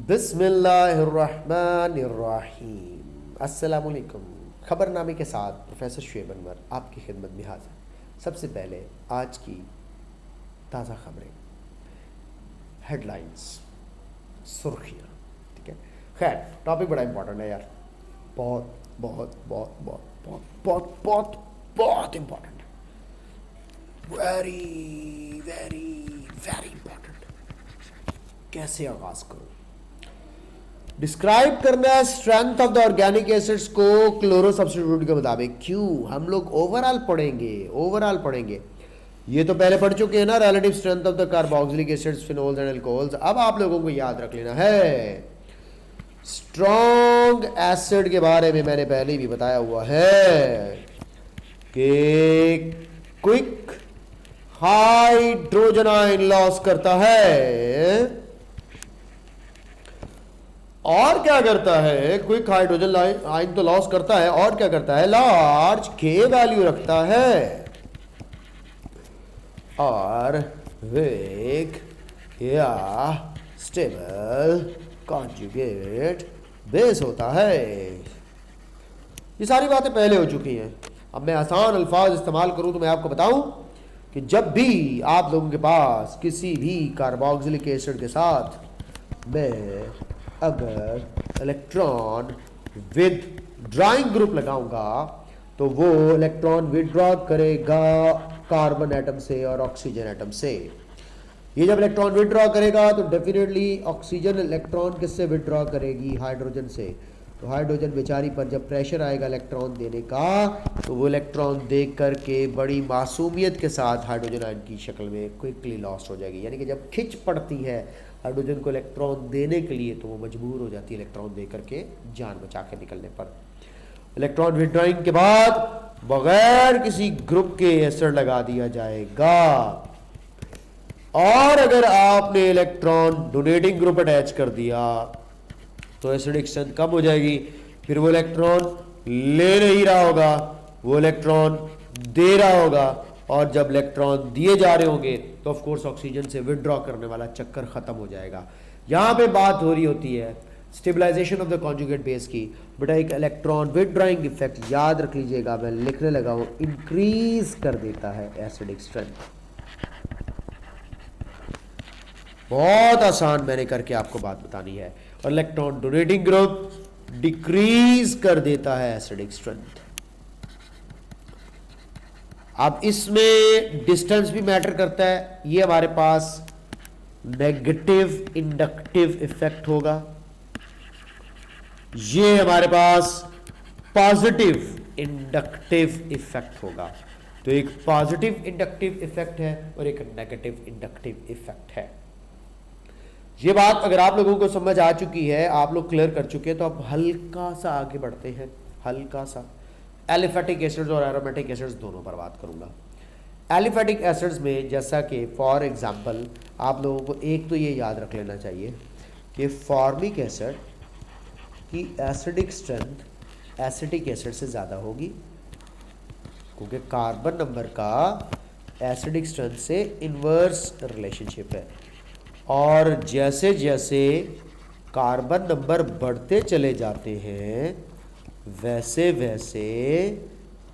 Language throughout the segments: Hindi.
बिस्मिल्लाहिर्रहमानिर्रहीम। अस्सलामुअलैकुम। खबरनामे के साथ प्रोफेसर शुएब अनवर आपकी खिदमत में हाजिर। सबसे पहले आज की ताज़ा खबरें, हेडलाइंस, सुर्खियाँ। ठीक है, खैर टॉपिक बड़ा इंपॉर्टेंट है यार, बहुत बहुत बहुत बहुत बहुत बहुत बहुत बहुत इंपॉर्टेंट है, वेरी वेरी वेरी इंपॉर्टेंट। कैसे आगाज़ करूँ? डिस्क्राइब करना है strength of the organic acids को क्लोरो सब्स्टिट्यूट के मुताबिक। क्यों? हम लोग ओवरऑल पढ़ेंगे। ये तो पहले पढ़ चुके हैं ना, relative strength of the carboxylic acids, phenols and alcohols. अब आप लोगों को याद रख लेना है स्ट्रॉन्ग एसिड के बारे में मैंने पहले भी बताया हुआ है कि क्विक हाइड्रोजन आयन लॉस करता है। और क्या करता है? क्विक हाइड्रोजन आयन तो लॉस करता है, और क्या करता है? लार्ज के वैल्यू रखता है और वीक या स्टेबल कॉन्जुगेट बेस होता है। ये सारी बातें पहले हो चुकी हैं। अब मैं आसान अल्फाज इस्तेमाल करूं तो मैं आपको बताऊं कि जब भी आप लोगों के पास किसी भी कार्बोक्सिलिक एसिड के साथ में अगर इलेक्ट्रॉन विद ड्राइंग ग्रुप लगाऊंगा तो वो इलेक्ट्रॉन विड्रॉ करेगा कार्बन एटम से और ऑक्सीजन एटम से। ये जब इलेक्ट्रॉन विड्रॉ करेगा तो डेफिनेटली ऑक्सीजन इलेक्ट्रॉन किससे विड्रॉ करेगी? हाइड्रोजन से। तो हाइड्रोजन बेचारी पर जब प्रेशर आएगा इलेक्ट्रॉन देने का तो वो इलेक्ट्रॉन देख करके बड़ी मासूमियत के साथ हाइड्रोजन आयन की शक्ल में क्विकली लॉस्ट हो जाएगी। यानी कि जब खिंच पड़ती है हाइड्रोजन को इलेक्ट्रॉन देने के लिए तो वो मजबूर हो जाती है इलेक्ट्रॉन दे करके जान बचा के निकलने पर। इलेक्ट्रॉन विड्रॉइंग के बाद बगैर किसी ग्रुप के एसिड लगा दिया जाएगा, और अगर आपने इलेक्ट्रॉन डोनेटिंग ग्रुप अटैच कर दिया तो एसिडिक स्ट्रेंथ कम हो जाएगी। फिर वो इलेक्ट्रॉन ले नहीं रहा होगा, वो इलेक्ट्रॉन दे रहा होगा, और जब इलेक्ट्रॉन दिए जा रहे होंगे तो ऑफ कोर्स ऑक्सीजन से विड्रॉ करने वाला चक्कर खत्म हो जाएगा। यहां पे बात हो रही होती है stabilisation of the conjugate base की। बेटा एक इलेक्ट्रॉन विड्रॉइंग इफेक्ट याद रख लीजिएगा, मैं लिखने लगा हूं, इंक्रीज कर देता है एसिडिक स्ट्रेंथ। बहुत आसान मैंने करके आपको बात बतानी है। और इलेक्ट्रॉन डोनेटिंग ग्रुप डिक्रीज कर देता है एसिडिक स्ट्रेंथ। अब इसमें डिस्टेंस भी मैटर करता है। ये हमारे पास नेगेटिव इंडक्टिव इफेक्ट होगा, ये हमारे पास पॉजिटिव इंडक्टिव इफेक्ट होगा। तो एक पॉजिटिव इंडक्टिव इफेक्ट है और एक नेगेटिव इंडक्टिव इफेक्ट है। ये बात अगर आप लोगों को समझ आ चुकी है, आप लोग क्लियर कर चुके हैं, तो अब हल्का सा आगे बढ़ते हैं। हल्का सा एलिफेटिक एसिड्स और एरोमेटिक एसिड्स दोनों पर बात करूंगा। एलिफेटिक एसिड्स में जैसा कि फॉर एग्जांपल आप लोगों को एक तो ये याद रख लेना चाहिए कि फॉर्मिक एसिड की एसिडिक स्ट्रेंथ एसिटिक एसिड से ज़्यादा होगी, क्योंकि कार्बन नंबर का एसिडिक स्ट्रेंथ से इन्वर्स रिलेशनशिप है। और जैसे जैसे कार्बन नंबर बढ़ते चले जाते हैं वैसे वैसे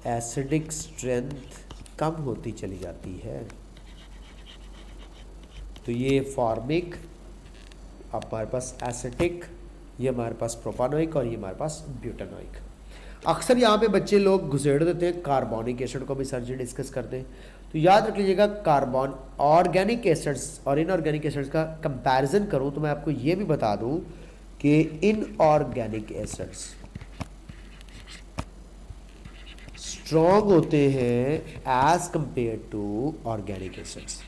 एसिडिक स्ट्रेंथ कम होती चली जाती है। तो ये फॉर्मिक, हमारे पास एसिटिक, ये हमारे पास प्रोपानोइक और ये हमारे पास ब्यूटानोइक। अक्सर यहाँ पे बच्चे लोग घुसेड़ देते हैं कार्बोनिक एसिड को भी सर जी डिस्कस करते हैं। तो याद रख लीजिएगा, कार्बन ऑर्गेनिक एसिड्स और इनऑर्गेनिक एसिड्स का कंपैरिजन करूँ तो मैं आपको ये भी बता दूँ कि इनऑर्गेनिक एसिड्स स्ट्रॉन्ग होते हैं as compare to organic acids,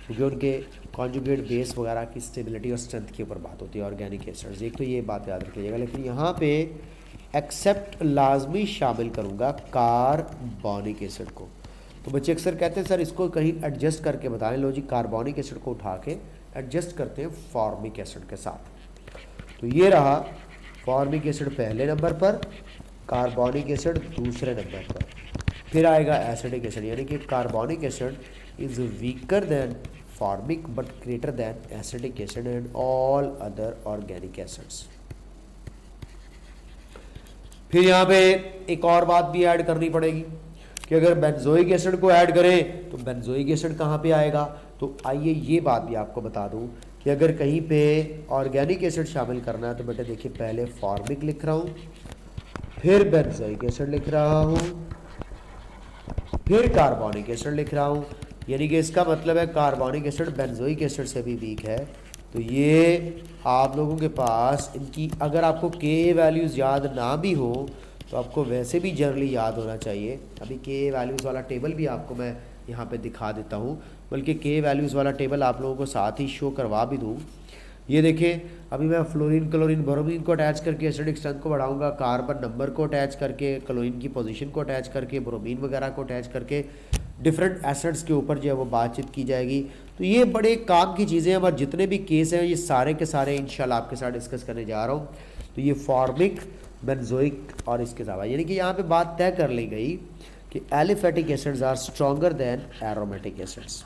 क्योंकि उनके कॉन्जुगेट बेस वगैरह की स्टेबिलिटी और स्ट्रेंथ के ऊपर बात होती है ऑर्गेनिक एसिड्स। एक तो ये बात याद रख लीजिएगा। लेकिन यहाँ पे एक्सेप्ट लाजमी शामिल करूँगा कार्बोनिक एसिड को। तो बच्चे अक्सर कहते हैं सर इसको कहीं एडजस्ट करके बताएं। लो जी, कार्बोनिक एसिड को उठा के एडजस्ट करते हैं फॉर्मिक एसिड के साथ। तो ये रहा फॉर्मिक एसिड पहले नंबर पर, कार्बोनिक एसिड दूसरे नंबर पर, फिर आएगा एसिडिक एसिड, यानी कि carbonic acid is weaker then formic but greater than acidic acid and all other organic acids. फिर यहाँ पे एक और बात भी ऐड करनी पड़ेगी कि अगर बेंजोइक एसिड को ऐड करें तो बेंजोइक एसिड कहाँ पे आएगा। तो आइए ये बात भी आपको बता दूं कि अगर कहीं पे ऑर्गेनिक एसिड शामिल करना है तो बेटे देखिए पहले फॉर्मिक लिख रहा हूँ, फिर बेंजोइक एसिड लिख रहा हूँ, फिर कार्बोनिक एसिड लिख रहा हूँ। यानी कि इसका मतलब है कार्बोनिक एसिड बेंजोइक एसिड से भी वीक है। तो ये आप लोगों के पास इनकी अगर आपको के वैल्यूज़ याद ना भी हो तो आपको वैसे भी जनरली याद होना चाहिए। अभी के वैल्यूज़ वाला टेबल भी आपको मैं यहाँ पे दिखा देता हूँ, बल्कि के वैल्यूज़ वाला टेबल आप लोगों को साथ ही शो करवा भी दूँ। ये देखिए अभी मैं फ्लोरीन क्लोरीन ब्रोमीन को अटैच करके एसिडिक स्ट्रेंथ को बढ़ाऊंगा, कार्बन नंबर को अटैच करके, क्लोरीन की पोजीशन को अटैच करके, ब्रोमीन वगैरह को अटैच करके डिफरेंट एसिड्स के ऊपर जो है वो बातचीत की जाएगी। तो ये बड़े काम की चीज़ें हैं और जितने भी केस हैं ये सारे के सारे इंशाल्लाह आपके साथ डिस्कस करने जा रहा हूँ। तो ये फॉर्मिक, बेंजोइक और इसके अलावा यानी कि यहाँ पे बात तय कर ली गई कि aliphatic acids are stronger than aromatic acids.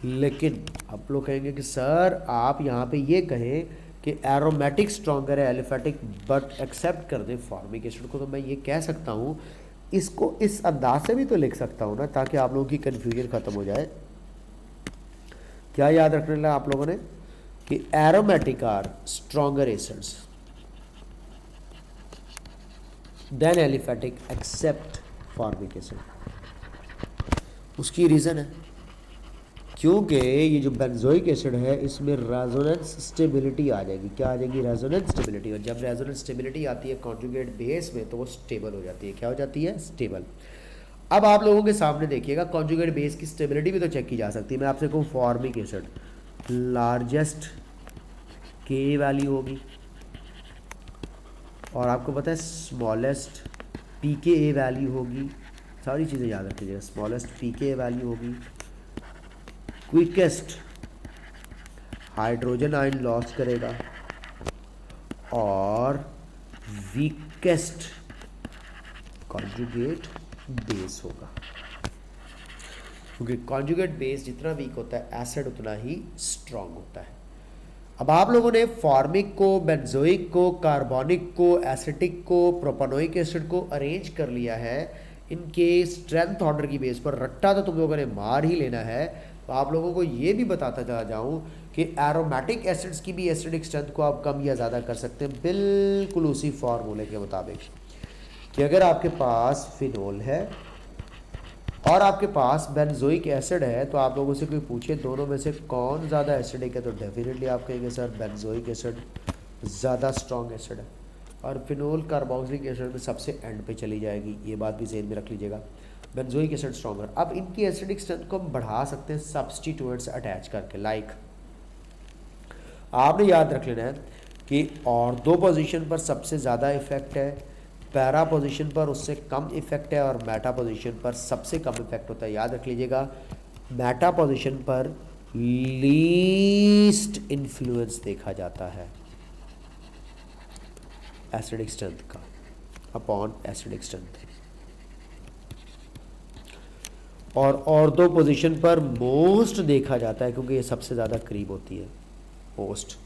लेकिन आप लोग कहेंगे कि सर आप यहाँ पे ये कहें कि एरोमेटिक स्ट्रॉन्गर है एलिफेटिक बट एक्सेप्ट कर दें फॉर्मिक एसिड को, तो मैं ये कह सकता हूँ इसको इस अंदाज से भी तो लिख सकता हूँ ना, ताकि आप लोगों की कन्फ्यूजन खत्म हो जाए। क्या याद रखने लगा आप लोगों ने कि aromatic are stronger acids than aliphatic except formic acid. उसकी रीज़न है क्योंकि ये जो बेंजोइक एसिड है इसमें रेजोनेंस स्टेबिलिटी आ जाएगी। क्या आ जाएगी? Resonance stability. और जब रेजोनेंस स्टेबिलिटी आती है कॉन्जुगेट बेस में तो वो स्टेबल हो जाती है। क्या हो जाती है? स्टेबल। अब आप लोगों के सामने देखिएगा कॉन्जुगेट बेस की स्टेबिलिटी भी तो चेक की जा सकती है। मैं आपसे कहूँ फॉर्मिक एसिड लार्जेस्ट के वैल्यू होगी और आपको पता है स्मॉलेस्ट पी के ए वैल्यू होगी। सारी चीज़ें याद रखिएगा, स्मॉलेस्ट पी के ए वैल्यू होगी, क्विकेस्ट हाइड्रोजन आयन लॉस करेगा और वीकेस्ट कॉन्जुगेट बेस होगा। क्योंकि कॉन्जुगेट बेस जितना वीक होता है एसिड उतना ही स्ट्रांग होता है। अब आप लोगों ने फॉर्मिक को, बेंजोइक को, कार्बोनिक को, एसिटिक को, प्रोपानोइक एसिड को अरेंज कर लिया है इनके स्ट्रेंथ ऑर्डर की बेस पर। रट्टा तो तुम लोगों ने मार ही लेना है। तो आप लोगों को ये भी बताता चला जाऊं कि एरोमेटिक एसिड्स की भी एसिडिक स्ट्रेंथ को आप कम या ज़्यादा कर सकते हैं बिल्कुल उसी फॉर्मूले के मुताबिक कि अगर आपके पास फिनोल है और आपके पास बेंजोइक एसिड है तो आप लोगों से कोई पूछे दोनों में से कौन ज़्यादा एसिडिक है तो डेफिनेटली आप कहेंगे सर बेंजोइक एसिड ज़्यादा स्ट्रॉन्ग एसिड है। और फिनोल कार्बोक्सिलिक एसिड में सबसे एंड पे चली जाएगी। ये बात भी ज़हन में रख लीजिएगा, बेंजोइक एसिड स्ट्रॉन्गर। अब इनकी एसिडिक स्ट्रेंथ को हम बढ़ा सकते हैं सब्स्टिट्यूएंट्स अटैच करके। लाइक आपने याद रख लेना है कि और दो पोजीशन पर सबसे ज़्यादा इफेक्ट है, पैरा पोजीशन पर उससे कम इफेक्ट है और मेटा पोजीशन पर सबसे कम इफेक्ट होता है। याद रख लीजिएगा मेटा पोजीशन पर लीस्ट इन्फ्लुएंस देखा जाता है एसिडिक स्ट्रेंथ का अपॉन एसिडिक स्ट्रेंथ, और दो पोजीशन पर मोस्ट देखा जाता है क्योंकि ये सबसे ज़्यादा करीब होती है। Most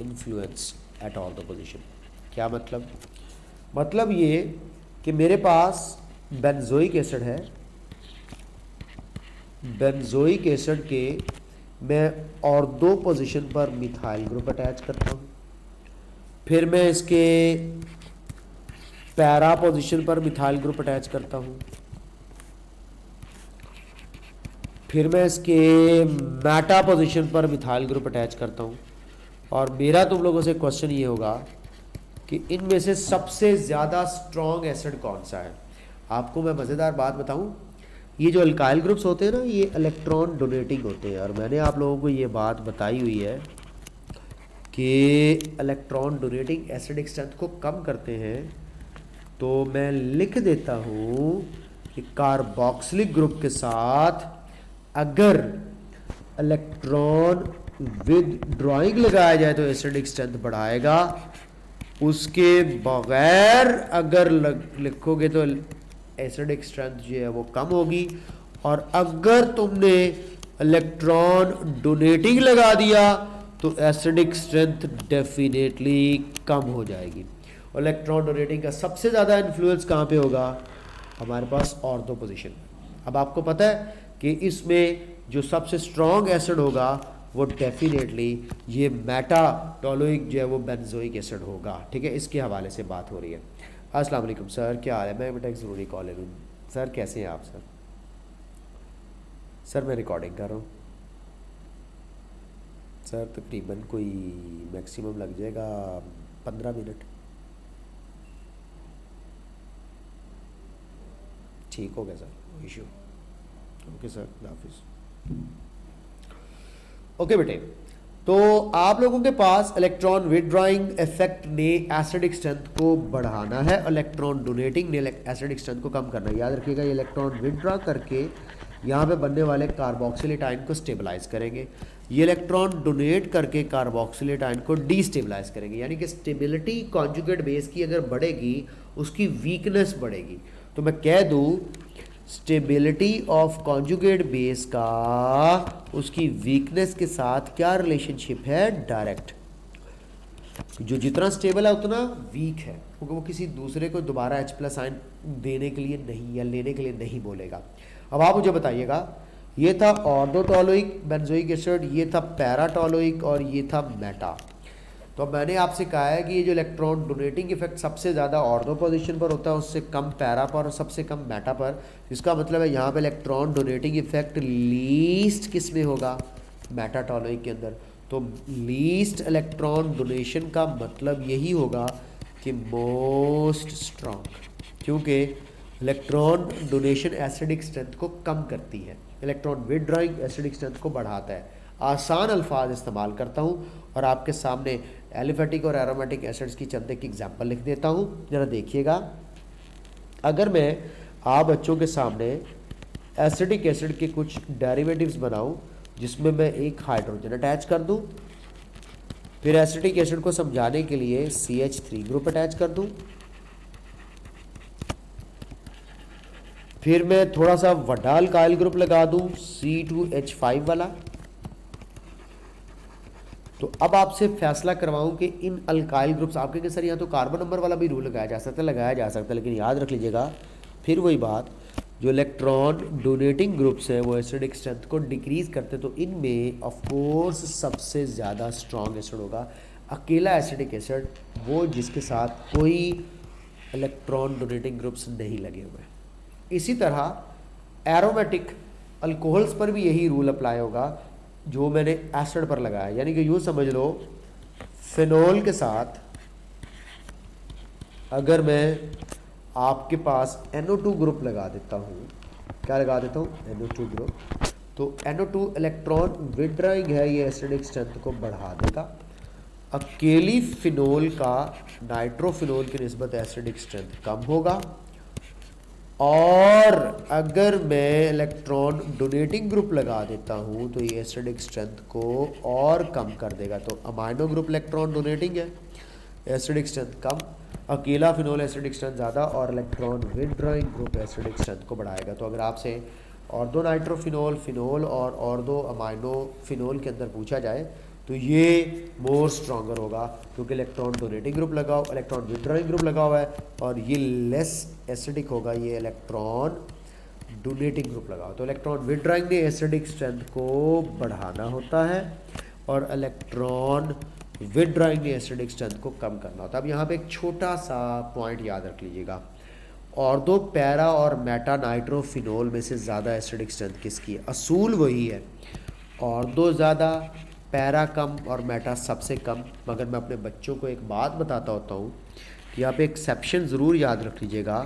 influence at all the position. क्या मतलब? मतलब ये कि मेरे पास बेंजोइक एसिड है, बेंजोइक एसिड के मैं और दो पोजीशन पर मिथाइल ग्रुप अटैच करता हूँ, फिर मैं इसके पैरा पोजीशन पर मिथाइल ग्रुप अटैच करता हूँ, फिर मैं इसके मेटा पोजीशन पर मिथाइल ग्रुप अटैच करता हूँ। और मेरा तुम लोगों से क्वेश्चन ये होगा कि इनमें से सबसे ज़्यादा स्ट्रॉन्ग एसिड कौन सा है। आपको मैं मज़ेदार बात बताऊं, ये जो अल्काइल ग्रुप्स होते हैं ना ये इलेक्ट्रॉन डोनेटिंग होते हैं और मैंने आप लोगों को ये बात बताई हुई है कि इलेक्ट्रॉन डोनेटिंग एसिडिक स्ट्रेंथ को कम करते हैं। तो मैं लिख देता हूँ कि कार्बोक्सिलिक ग्रुप के साथ अगर इलेक्ट्रॉन विद ड्राइंग लगाया जाए तो एसिडिक स्ट्रेंथ बढ़ाएगा, उसके बगैर अगर लिखोगे तो एसिडिक स्ट्रेंथ जो है वो कम होगी। और अगर तुमने इलेक्ट्रॉन डोनेटिंग लगा दिया तो एसिडिक स्ट्रेंथ डेफिनेटली कम हो जाएगी। और इलेक्ट्रॉन डोनेटिंग का सबसे ज़्यादा इन्फ्लुएंस कहाँ पे होगा? हमारे पास ऑर्थो पोजीशन। अब आपको पता है कि इसमें जो सबसे स्ट्रॉन्ग एसिड होगा वो डेफिनेटली ये मेटाटोलोइक जो है वो बेंजोइक एसिड होगा। ठीक है, इसके हवाले से बात हो रही है। अस्सलाम वालेकुम सर, क्या हाल है? मैं बेटा एक ज़रूरी कॉल ले लूँ। सर कैसे हैं आप? सर मैं रिकॉर्डिंग कर रहा हूँ सर, तकरीबन कोई मैक्सिमम लग जाएगा 15 मिनट। ठीक हो गया sir, no issue. Okay sir, हाफिज़। ओके बेटे, तो आप लोगों के पास इलेक्ट्रॉन विथड्रॉइंग इफेक्ट ने एसिडिक स्ट्रेंथ को बढ़ाना है, इलेक्ट्रॉन डोनेटिंग ने एसिडिक स्ट्रेंथ को कम करना है। याद रखिएगा, ये इलेक्ट्रॉन विथड्रॉ करके यहाँ पे बनने वाले कार्बोक्सिलेट आयन को स्टेबलाइज करेंगे, ये इलेक्ट्रॉन डोनेट करके कार्बोक्सिलेट आयन को डीस्टेबलाइज करेंगे। यानी कि स्टेबिलिटी कॉन्जुगेट बेस की अगर बढ़ेगी उसकी वीकनेस बढ़ेगी। तो मैं कह दूँ स्टेबिलिटी ऑफ कॉन्जुगेट बेस का उसकी वीकनेस के साथ क्या रिलेशनशिप है? डायरेक्ट। जो जितना स्टेबल है उतना वीक है, क्योंकि वो किसी दूसरे को दोबारा H+ आयन देने के लिए नहीं या लेने के लिए नहीं बोलेगा। अब आप मुझे बताइएगा, ये था ऑर्थोटोलोइक बेंजोइक एसिड, ये था पैराटोलोइक और ये था मेटा। तो मैंने आपसे कहा है कि ये जो इलेक्ट्रॉन डोनेटिंग इफेक्ट सबसे ज़्यादा ऑर्थो पोजीशन पर होता है, उससे कम पैरा पर और सबसे कम मेटा पर। इसका मतलब है यहाँ पे इलेक्ट्रॉन डोनेटिंग इफेक्ट लीस्ट किस में होगा? मेटाटोलोइक के अंदर। तो लीस्ट इलेक्ट्रॉन डोनेशन का मतलब यही होगा कि मोस्ट स्ट्रॉन्ग, क्योंकि इलेक्ट्रॉन डोनेशन एसिडिक स्ट्रेंथ को कम करती है, इलेक्ट्रॉन विथड्रॉइंग एसिडिक स्ट्रेंथ को बढ़ाता है। आसान अल्फाज इस्तेमाल करता हूँ और आपके सामने एलिफेटिक और एरोमेटिक एसिड्स की चंद एक एग्जाम्पल लिख देता हूँ, ज़रा देखिएगा। अगर मैं आप बच्चों के सामने एसिडिक एसिड के कुछ डेरिवेटिव्स बनाऊँ जिसमें मैं एक हाइड्रोजन अटैच कर दूँ, फिर एसिडिक एसिड को समझाने के लिए CH3 ग्रुप अटैच कर दूँ, फिर मैं थोड़ा सा वडा अल्काइल ग्रुप लगा दूँ C2H5 वाला, तो अब आपसे फैसला करवाऊं कि इन अल्काइल ग्रुप्स, आपके के सर यहाँ तो कार्बन नंबर वाला भी रूल लगाया जा सकता है, लेकिन याद रख लीजिएगा फिर वही बात, जो इलेक्ट्रॉन डोनेटिंग ग्रुप्स हैं वो एसिडिक स्ट्रेंथ को डिक्रीज करते, तो इनमें ऑफ कोर्स सबसे ज़्यादा स्ट्रॉन्ग एसिड होगा अकेला एसिडिक एसिड, वो जिसके साथ कोई इलेक्ट्रॉन डोनेटिंग ग्रुप्स नहीं लगे हुए। इसी तरह एरोमेटिक अल्कोहल्स पर भी यही रूल अप्लाई होगा जो मैंने एसिड पर लगाया। यानी कि यूँ समझ लो, फिनोल के साथ अगर मैं आपके पास NO2 ग्रुप लगा देता हूँ, क्या लगा देता हूँ? NO2 ग्रुप, तो NO2 इलेक्ट्रॉन विथड्रॉइंग है, ये एसिडिक स्ट्रेंथ को बढ़ा देगा। अकेली फिनोल का नाइट्रोफिनोल की निस्बत एसिडिक स्ट्रेंथ कम होगा। और अगर मैं इलेक्ट्रॉन डोनेटिंग ग्रुप लगा देता हूँ तो ये एसिडिक स्ट्रेंथ को और कम कर देगा। तो अमाइनो ग्रुप इलेक्ट्रॉन डोनेटिंग है, एसिडिक स्ट्रेंथ कम, अकेला फिनोल एसिडिक स्ट्रेंथ ज़्यादा, और electron withdrawing group acidic strength को बढ़ाएगा। तो अगर आपसे ऑर्थो नाइट्रोफिनोल, फिनोल और ऑर्थो अमाइनो फिनोल के अंदर पूछा जाए तो ये मोर स्ट्रॉन्गर होगा, क्योंकि इलेक्ट्रॉन डोनेटिंग ग्रुप लगा, इलेक्ट्रॉन विथड्रॉइंग ग्रुप लगा हुआ है, और ये लेस एसिडिक होगा, ये इलेक्ट्रॉन डोनेटिंग ग्रुप लगा हुआ। तो इलेक्ट्रॉन विथड्रॉइंग ने एसिडिक स्ट्रेंथ को बढ़ाना होता है और इलेक्ट्रॉन विथड्रॉइंग ने एसिडिक स्ट्रेंथ को कम करना होता है। अब यहाँ पे एक छोटा सा पॉइंट याद रख लीजिएगा, ऑर्थो, पैरा और मेटा नाइट्रोफिनोल में से ज़्यादा एसिडिक स्ट्रेंथ किसकी है? असूल वही है, ऑर्थो ज़्यादा, पैरा कम और मेटा सबसे कम। मगर मैं अपने बच्चों को एक बात बताता होता हूँ कि यहाँ पे एक्सेप्शन ज़रूर याद रख लीजिएगा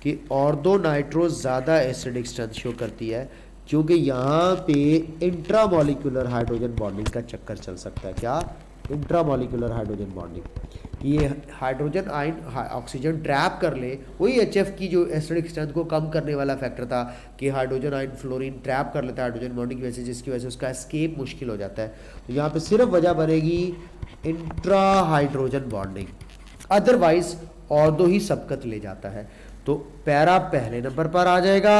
कि ऑर्थो नाइट्रो ज़्यादा एसिडिक स्ट्रेंथ शो करती है, क्योंकि यहाँ पे इंट्रामोलिकुलर हाइड्रोजन बॉन्डिंग का चक्कर चल सकता है। क्या? इंट्रामोलिकुलर हाइड्रोजन बॉन्डिंग, ये हाइड्रोजन आयन ऑक्सीजन ट्रैप कर ले, वही HF की जो एसिडिक स्ट्रेंथ को कम करने वाला फैक्टर था कि हाइड्रोजन आयन फ्लोरीन ट्रैप कर लेता है हाइड्रोजन बॉन्डिंग की वजह से, जिसकी वजह से उसका एस्केप मुश्किल हो जाता है। तो यहाँ पे सिर्फ वजह बनेगी intra hydrogen bonding, otherwise ortho ही सबकत ले जाता है। तो पैरा पहले नंबर पर आ जाएगा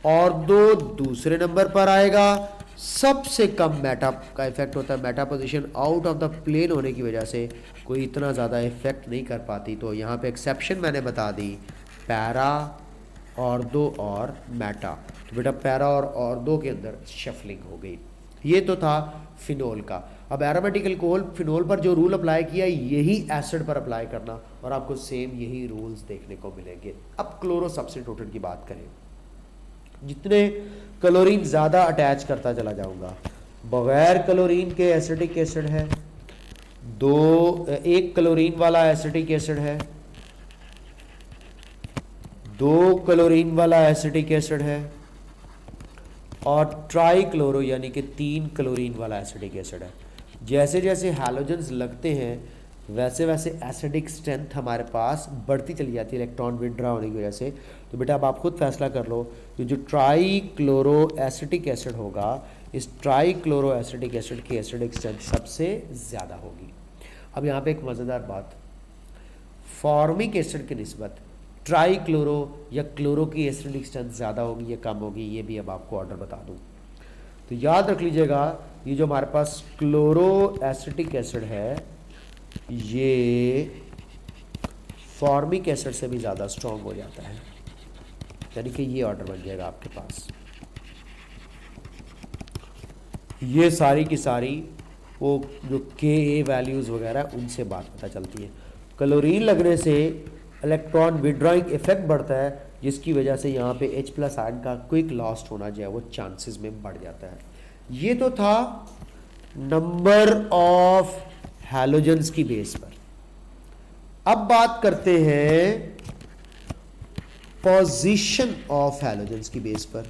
ऑर्थो दूसरे नंबर पर आएगा। सबसे कम मेटा का इफेक्ट होता है, meta position out of the plane होने की वजह से कोई इतना ज़्यादा इफेक्ट नहीं कर पाती, तो यहाँ पे एक्सेप्शन मैंने बता दी, पैरा, ऑर्थो और मेटा। तो बेटा पैरा और ऑर्थो के अंदर शफलिंग हो गई। ये तो था फिनोल का। अब एरोमेटिक अल्कोहल फिनोल पर जो रूल अप्लाई किया यही एसिड पर अप्लाई करना, और आपको सेम यही रूल्स देखने को मिलेंगे। अब क्लोरो सब्स्टिट्यूटेंट की बात करें, जितने क्लोरीन ज़्यादा अटैच करता चला जाऊंगा, बगैर क्लोरीन के एसिटिक एसिड है, एक क्लोरीन वाला एसिटिक एसिड है, 2 क्लोरीन वाला एसिटिक एसिड है, और ट्राई क्लोरो यानी कि 3 क्लोरीन वाला एसिडिक एसिड है। जैसे जैसे हैलोजेंस लगते हैं वैसे वैसे एसिडिक स्ट्रेंथ हमारे पास बढ़ती चली जाती है इलेक्ट्रॉन विड्रॉ होने की वजह से। तो बेटा अब आप खुद फैसला कर लो कि जो ट्राई क्लोरो एसिटिक एसिड होगा, इस ट्राई क्लोरो एसिटिक एसिड की एसिडिक स्ट्रेंथ सबसे ज़्यादा होगी। अब यहाँ पे एक मज़ेदार बात, फॉर्मिक एसिड की निस्बत ट्राई क्लोरो या क्लोरो की एसिडिक स्ट्रेंथ ज़्यादा होगी या कम होगी, ये भी अब आपको ऑर्डर बता दूँ। तो याद रख लीजिएगा, ये जो हमारे पास क्लोरो एसिटिक एसिड है ये फॉर्मिक एसिड से भी ज़्यादा स्ट्रॉन्ग हो जाता है, यानी कि ये ऑर्डर बन जाएगा आपके पास। ये सारी की सारी वो जो के वैल्यूज़ वगैरह उनसे बात पता चलती है। क्लोरीन लगने से इलेक्ट्रॉन विड्रॉइंग इफेक्ट बढ़ता है, जिसकी वजह से यहाँ पे H+ आयन का क्विक लॉस्ट होना जो है वो चांसेस में बढ़ जाता है। ये तो था नंबर ऑफ हैलोजेंस की बेस पर। अब बात करते हैं पोजीशन ऑफ हैलोजेंस की बेस पर।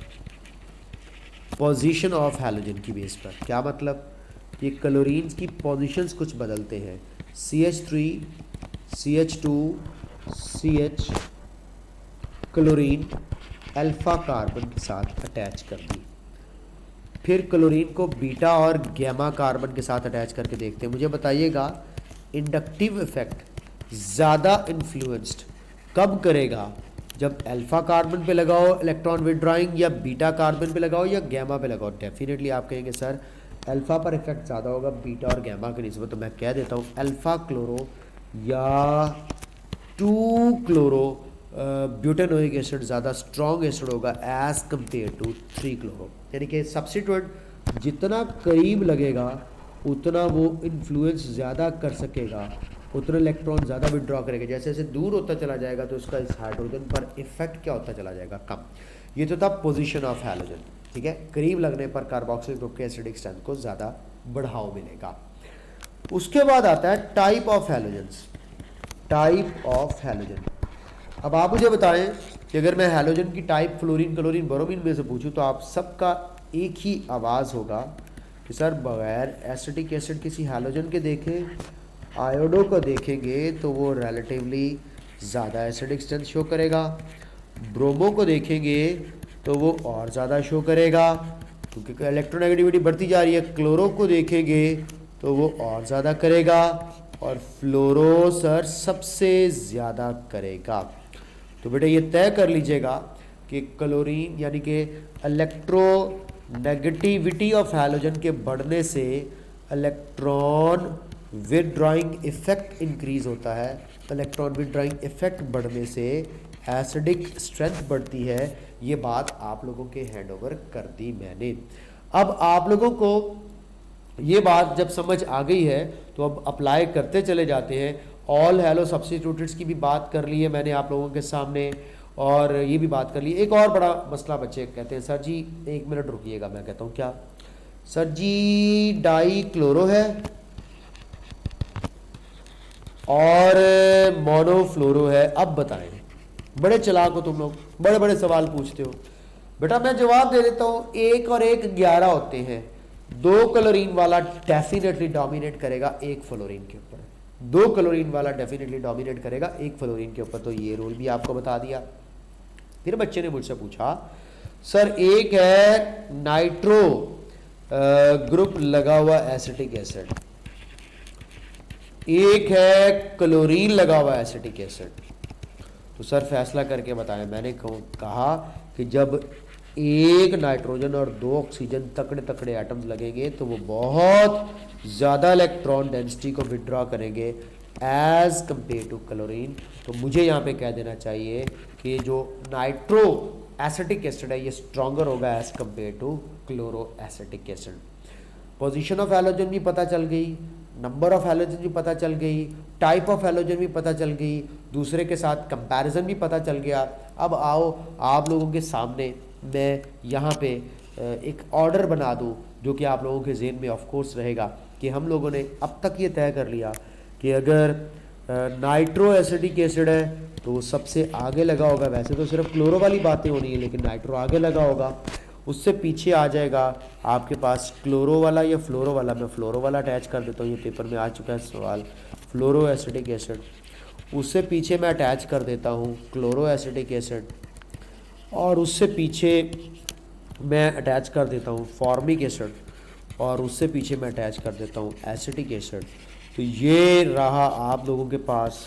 पोजीशन ऑफ हैलोजन की बेस पर क्या मतलब, ये क्लोरीन की पोजीशंस कुछ बदलते हैं। CH3 CH2 CH chlorine alpha carbon के साथ अटैच कर दी, फिर क्लोरीन को बीटा और गैमा कार्बन के साथ अटैच करके देखते हैं। मुझे बताइएगा इंडक्टिव इफेक्ट ज़्यादा इन्फ्लुएंस्ड कब करेगा, जब अल्फा कार्बन पे लगाओ इलेक्ट्रॉन विड्रॉइंग, या बीटा कार्बन पे लगाओ, या गैमा पे लगाओ। डेफिनेटली आप कहेंगे सर अल्फा पर इफेक्ट ज़्यादा होगा बीटा और गैमा की निस्बत। तो मैं कह देता हूँ अल्फा क्लोरो या 2 क्लोरो ब्यूटेनोइक एसिड ज़्यादा स्ट्रॉन्ग एसिड होगा एज कम्पेयर टू 3 क्लोरो। यानी कि सब्स्टिट्यूएंट जितना करीब लगेगा उतना वो इन्फ्लुएंस ज़्यादा कर सकेगा, उतना इलेक्ट्रॉन ज़्यादा विड्रॉ करेगा। जैसे जैसे दूर होता चला जाएगा तो उसका इस हाइड्रोजन पर इफेक्ट क्या होता चला जाएगा, कम। ये तो था पोजीशन ऑफ हैलोजन, ठीक है। करीब लगने पर कार्बोक्सिल ग्रुप के एसिडिक स्ट्रेंथ को ज़्यादा बढ़ाव मिलेगा। उसके बाद आता है type of halogens. Type of halogen. अब आप मुझे बताएं कि अगर मैं हैलोजन की टाइप फ्लोरीन, क्लोरीन, ब्रोमीन में से पूछूं तो आप सबका एक ही आवाज़ होगा कि सर बगैर एसिटिक एसिड किसी हैलोजन के देखें, आयोडो को देखेंगे तो वो रिलेटिवली ज़्यादा एसिडिक स्ट्रेंथ शो करेगा, ब्रोमो को देखेंगे तो वो और ज़्यादा शो करेगा क्योंकि इलेक्ट्रोनेगेटिविटी बढ़ती जा रही है, क्लोरो को देखेंगे तो वो और ज़्यादा करेगा, और फ्लोरो सर सबसे ज़्यादा करेगा। तो बेटा ये तय कर लीजिएगा कि क्लोरीन यानी कि इलेक्ट्रोनेगेटिविटी ऑफ हैलोजन के बढ़ने से इलेक्ट्रॉन विड्रॉइंग इफेक्ट इंक्रीज होता है, इलेक्ट्रॉन विड्रॉइंग इफेक्ट बढ़ने से एसिडिक स्ट्रेंथ बढ़ती है। ये बात आप लोगों के हैंडओवर कर दी मैंने। अब आप लोगों को ये बात जब समझ आ गई है तो अब अप्लाई करते चले जाते हैं। ऑल हैलो सब्स्टिट्यूटेंट्स की भी बात कर ली है मैंने आप लोगों के सामने, और ये भी बात कर ली। एक और बड़ा मसला बच्चे कहते हैं सर जी 1 मिनट रुकिएगा, मैं कहता हूँ क्या सर जी डाई क्लोरो है और मोनोफ्लोरो है, अब बताएं। बड़े चालाक हो तुम लोग, बड़े बड़े सवाल पूछते हो। बेटा मैं जवाब दे देता हूँ, 1 और 1 11 होते हैं। 2 क्लोरीन वाला डेफिनेटली डोमिनेट करेगा 1 फ्लोरीन के ऊपर, 2 क्लोरीन वाला डेफिनेटली डोमिनेट करेगा 1 फ्लोरीन के ऊपर। तो ये रूल भी आपको बता दिया। फिर बच्चे ने मुझसे पूछा सर एक है नाइट्रो ग्रुप लगा हुआ एसिटिक एसिड, एक है क्लोरीन लगा हुआ एसिटिक एसिड, तो सर फैसला करके बताएं। मैंने कहा कि जब एक नाइट्रोजन और दो ऑक्सीजन तकड़े तकड़े एटम्स लगेंगे तो वो बहुत ज़्यादा इलेक्ट्रॉन डेंसिटी को विड्रॉ करेंगे एज कंपेयर टू क्लोरीन। तो मुझे यहाँ पे कह देना चाहिए कि जो नाइट्रो एसिटिक एसिड है ये स्ट्रॉन्गर होगा as compare to chloroacetic acid. Position of halogen भी पता चल गई, नंबर ऑफ हैलोजन भी पता चल गई, टाइप ऑफ हैलोजन भी पता चल गई, दूसरे के साथ कंपैरिजन भी पता चल गया। अब आओ आप लोगों के सामने मैं यहाँ पे एक ऑर्डर बना दूँ जो कि आप लोगों के जेहन में ऑफ कोर्स रहेगा कि हम लोगों ने अब तक ये तय कर लिया कि अगर नाइट्रो एसिटिक एसिड है तो वो सबसे आगे लगा होगा। वैसे तो सिर्फ क्लोरो वाली बातें होनी है लेकिन नाइट्रो आगे लगा होगा, उससे पीछे आ जाएगा आपके पास क्लोरो वाला या फ्लोरो वाला। मैं फ्लोरो वाला अटैच कर देता हूँ, ये पेपर में आ चुका है सवाल, फ्लोरो एसिटिक एसिड। उससे पीछे मैं अटैच कर देता हूँ क्लोरो एसिटिक एसिड और उससे पीछे मैं अटैच कर देता हूँ फॉर्मिक एसिड और उससे पीछे मैं अटैच कर देता हूँ एसिटिक एसिड। तो ये रहा आप लोगों के पास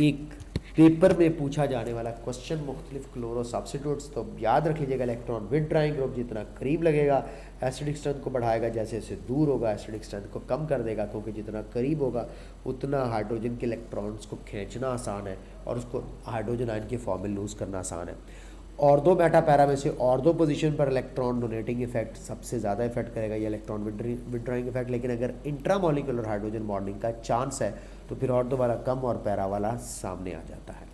एक पेपर में पूछा जाने वाला क्वेश्चन मुख्तलिफ क्लोरो सब्स्टिट्यूट्स। तो याद रख लीजिएगा इलेक्ट्रॉन विथड्राइंग ग्रुप जितना करीब लगेगा एसिडिक स्ट्रेंथ को बढ़ाएगा, जैसे जैसे दूर होगा एसिडिक स्ट्रेंथ को कम कर देगा, क्योंकि जितना करीब होगा उतना हाइड्रोजन के इलेक्ट्रॉन्स को खींचना आसान है और उसको हाइड्रोजन आयन के फॉर्म में लूज़ करना आसान है। और दो मेटा पैरा में से और दो पोजीशन पर इलेक्ट्रॉन डोनेटिंग इफेक्ट सबसे ज़्यादा इफेक्ट करेगा ये इलेक्ट्रॉन विथड्राइंग इफेक्ट। लेकिन अगर इंट्रामोलिकुलर हाइड्रोजन बॉन्डिंग का चांस है तो फिर और दो वाला कम और पैरा वाला सामने आ जाता है।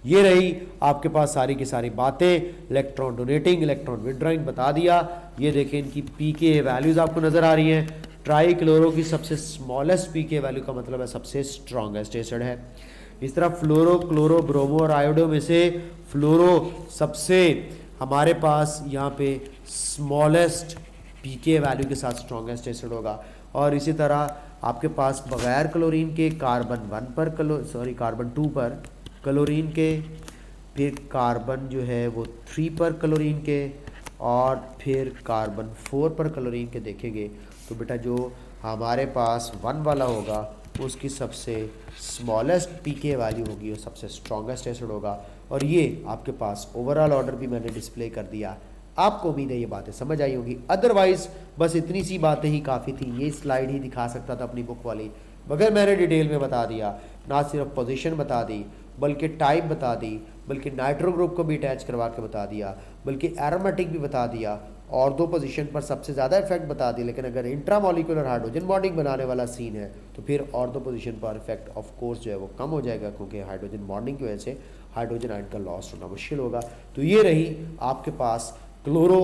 ये रही आपके पास सारी की सारी बातें, इलेक्ट्रॉन डोनेटिंग इलेक्ट्रॉन विथड्राइंग बता दिया। ये देखें इनकी पीके वैल्यूज़ आपको नज़र आ रही हैं। ट्राई क्लोरो की सबसे स्मॉलेस्ट पीके वैल्यू का मतलब है सबसे स्ट्रॉन्गेस्ट एसिड है। इस तरह फ्लोरो क्लोरो ब्रोमो और आयोडो में से फ्लोरो सबसे हमारे पास यहाँ पे स्मॉलेस्ट पीके वैल्यू के साथ स्ट्रॉन्गेस्ट एसिड होगा। और इसी तरह आपके पास बगैर क्लोरीन के कार्बन 1 पर कार्बन 2 पर क्लोरीन के, फिर कार्बन जो है वो 3 पर क्लोरीन के और फिर कार्बन 4 पर क्लोरीन के देखेंगे तो बेटा जो हमारे पास 1 वाला होगा उसकी सबसे स्मॉलेस्ट पीके वैल्यू होगी और सबसे स्ट्रॉन्गेस्ट एसिड होगा। और ये आपके पास ओवरऑल ऑर्डर भी मैंने डिस्प्ले कर दिया। आपको उम्मीद है ये बातें समझ आई होगी। अदरवाइज बस इतनी सी बातें ही काफ़ी थी, ये स्लाइड ही दिखा सकता था अपनी बुक वाली, मगर मैंने डिटेल में बता दिया, ना सिर्फ पोजीशन बता दी बल्कि टाइप बता दी, बल्कि नाइट्रो ग्रुप को भी अटैच करवा के बता दिया, बल्कि एरोमेटिक भी बता दिया और दो पोजीशन पर सबसे ज़्यादा इफेक्ट बता दी। लेकिन अगर इंट्रामोलिकुलर हाइड्रोजन बॉन्डिंग बनाने वाला सीन है तो फिर और दो पोजीशन पर इफेक्ट ऑफ कोर्स जो है वो कम हो जाएगा, क्योंकि हाइड्रोजन बॉन्डिंग की वजह से हाइड्रोजन आयन का लॉस होना मुश्किल होगा। तो ये रही आपके पास क्लोरो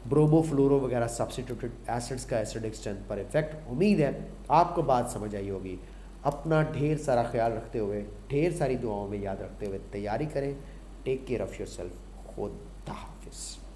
ब्रोमो फ्लोरो वगैरह सब्स्टिट्यूटेड एसिड्स का एसिडिक स्ट्रेंथ पर इफेक्ट। उम्मीद है आपको बात समझ आई होगी। अपना ढेर सारा ख्याल रखते हुए, ढेर सारी दुआओं में याद रखते हुए तैयारी करें। Take care of yourself. खुदा हाफिज़।